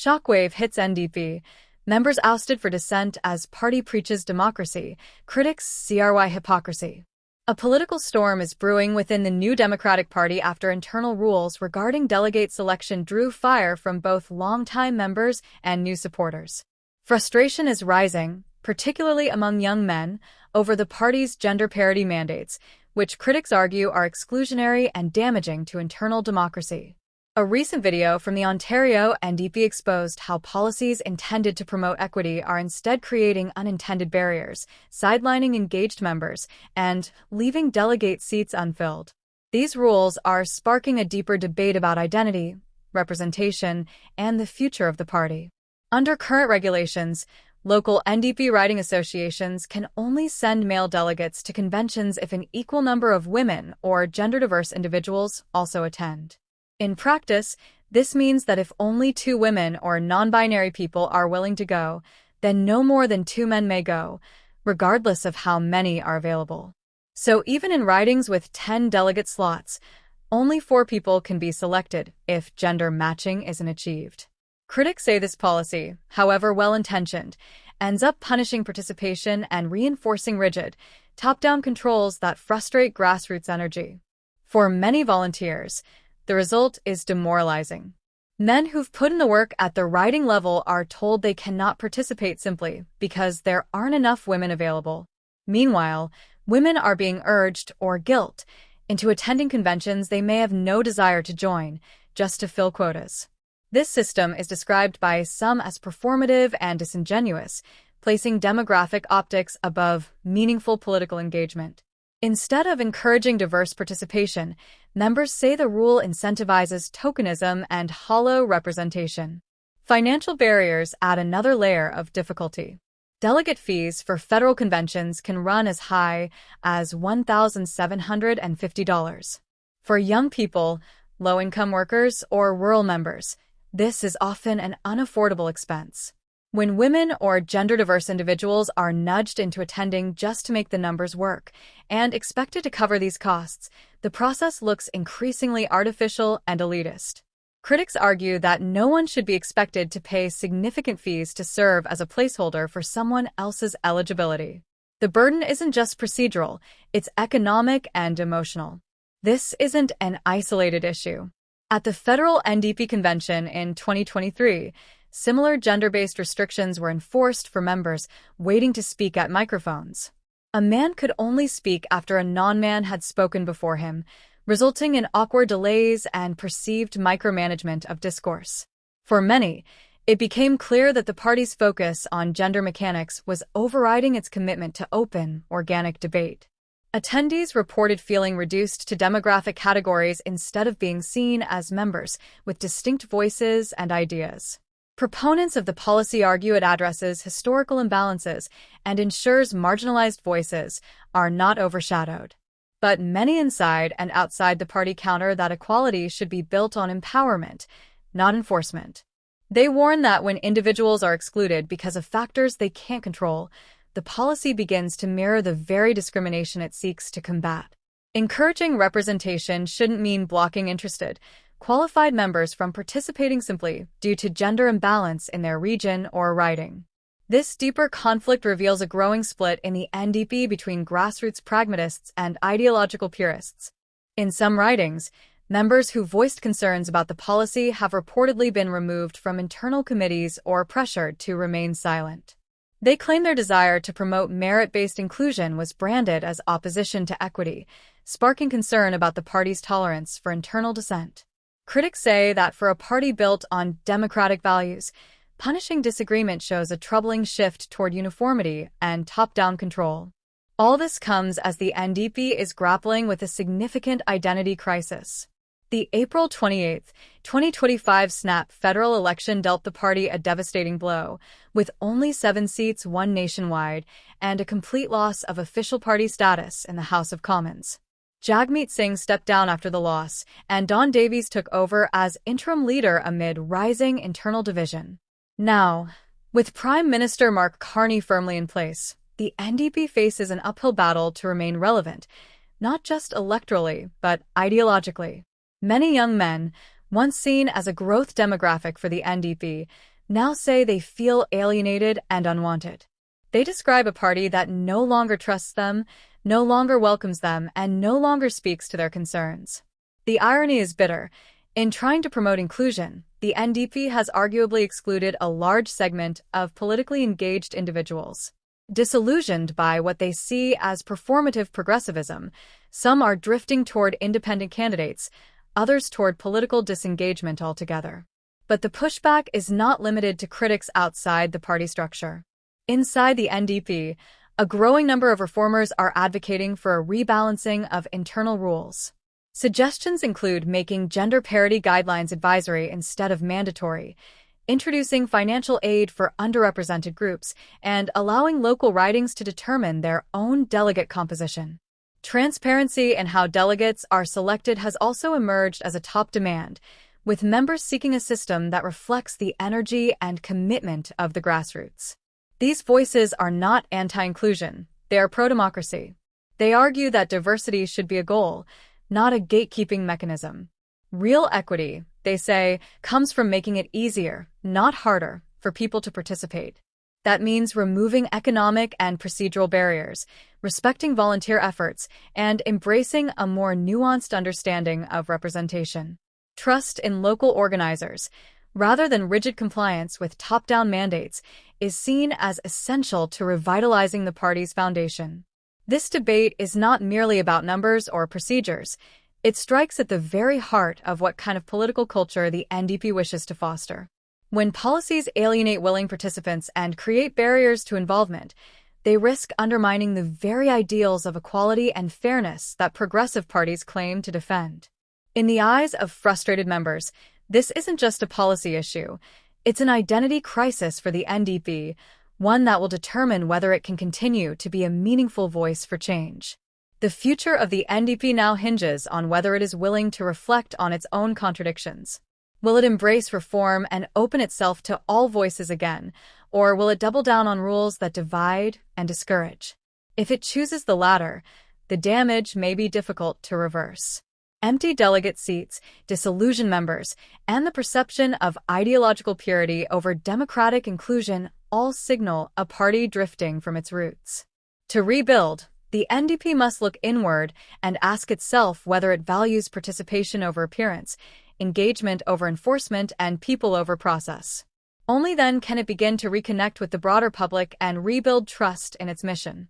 Shockwave hits NDP. Members ousted for dissent as party preaches democracy. Critics CRY hypocrisy. A political storm is brewing within the New Democratic Party after internal rules regarding delegate selection drew fire from both longtime members and new supporters. Frustration is rising, particularly among young men, over the party's gender parity mandates, which critics argue are exclusionary and damaging to internal democracy. A recent video from the Ontario NDP exposed how policies intended to promote equity are instead creating unintended barriers, sidelining engaged members, and leaving delegate seats unfilled. These rules are sparking a deeper debate about identity, representation, and the future of the party. Under current regulations, local NDP riding associations can only send male delegates to conventions if an equal number of women or gender-diverse individuals also attend. In practice, this means that if only 2 women or non-binary people are willing to go, then no more than 2 men may go, regardless of how many are available. So even in ridings with 10 delegate slots, only 4 people can be selected if gender matching isn't achieved. Critics say this policy, however well-intentioned, ends up punishing participation and reinforcing rigid, top-down controls that frustrate grassroots energy. For many volunteers, the result is demoralizing. Men who've put in the work at the riding level are told they cannot participate simply because there aren't enough women available. Meanwhile, women are being urged, or guilt, into attending conventions they may have no desire to join, just to fill quotas. This system is described by some as performative and disingenuous, placing demographic optics above meaningful political engagement. Instead of encouraging diverse participation, members say the rule incentivizes tokenism and hollow representation. Financial barriers add another layer of difficulty. Delegate fees for federal conventions can run as high as $1,750. For young people, low-income workers, or rural members, this is often an unaffordable expense. When women or gender-diverse individuals are nudged into attending just to make the numbers work and expected to cover these costs, the process looks increasingly artificial and elitist. Critics argue that no one should be expected to pay significant fees to serve as a placeholder for someone else's eligibility. The burden isn't just procedural, it's economic and emotional. This isn't an isolated issue. At the federal NDP convention in 2023, similar gender-based restrictions were enforced for members waiting to speak at microphones. A man could only speak after a non-man had spoken before him, resulting in awkward delays and perceived micromanagement of discourse. For many, it became clear that the party's focus on gender mechanics was overriding its commitment to open, organic debate. Attendees reported feeling reduced to demographic categories instead of being seen as members with distinct voices and ideas. Proponents of the policy argue it addresses historical imbalances and ensures marginalized voices are not overshadowed. But many inside and outside the party counter that equality should be built on empowerment, not enforcement. They warn that when individuals are excluded because of factors they can't control, the policy begins to mirror the very discrimination it seeks to combat. Encouraging representation shouldn't mean blocking interested, qualified members from participating simply due to gender imbalance in their region or riding. This deeper conflict reveals a growing split in the NDP between grassroots pragmatists and ideological purists. In some ridings, members who voiced concerns about the policy have reportedly been removed from internal committees or pressured to remain silent. They claim their desire to promote merit-based inclusion was branded as opposition to equity, sparking concern about the party's tolerance for internal dissent. Critics say that for a party built on democratic values, punishing disagreement shows a troubling shift toward uniformity and top-down control. All this comes as the NDP is grappling with a significant identity crisis. The April 28, 2025 snap federal election dealt the party a devastating blow, with only 7 seats won nationwide and a complete loss of official party status in the House of Commons. Jagmeet Singh stepped down after the loss, and Don Davies took over as interim leader amid rising internal division. Now, with Prime Minister Mark Carney firmly in place, the NDP faces an uphill battle to remain relevant, not just electorally, but ideologically. Many young men, once seen as a growth demographic for the NDP, now say they feel alienated and unwanted. They describe a party that no longer trusts them, no longer welcomes them, and no longer speaks to their concerns. The irony is bitter. In trying to promote inclusion, the NDP has arguably excluded a large segment of politically engaged individuals. Disillusioned by what they see as performative progressivism, some are drifting toward independent candidates, others toward political disengagement altogether. But the pushback is not limited to critics outside the party structure. Inside the NDP, a growing number of reformers are advocating for a rebalancing of internal rules. Suggestions include making gender parity guidelines advisory instead of mandatory, introducing financial aid for underrepresented groups, and allowing local ridings to determine their own delegate composition. Transparency in how delegates are selected has also emerged as a top demand, with members seeking a system that reflects the energy and commitment of the grassroots. These voices are not anti-inclusion, they are pro-democracy. They argue that diversity should be a goal, not a gatekeeping mechanism. Real equity, they say, comes from making it easier, not harder, for people to participate. That means removing economic and procedural barriers, respecting volunteer efforts, and embracing a more nuanced understanding of representation. Trust in local organizers, rather than rigid compliance with top-down mandates, is seen as essential to revitalizing the party's foundation. This debate is not merely about numbers or procedures. It strikes at the very heart of what kind of political culture the NDP wishes to foster. When policies alienate willing participants and create barriers to involvement, they risk undermining the very ideals of equality and fairness that progressive parties claim to defend. In the eyes of frustrated members, this isn't just a policy issue. It's an identity crisis for the NDP, one that will determine whether it can continue to be a meaningful voice for change. The future of the NDP now hinges on whether it is willing to reflect on its own contradictions. Will it embrace reform and open itself to all voices again, or will it double down on rules that divide and discourage? If it chooses the latter, the damage may be difficult to reverse. Empty delegate seats, disillusioned members, and the perception of ideological purity over democratic inclusion all signal a party drifting from its roots. To rebuild, the NDP must look inward and ask itself whether it values participation over appearance, engagement over enforcement, and people over process. Only then can it begin to reconnect with the broader public and rebuild trust in its mission.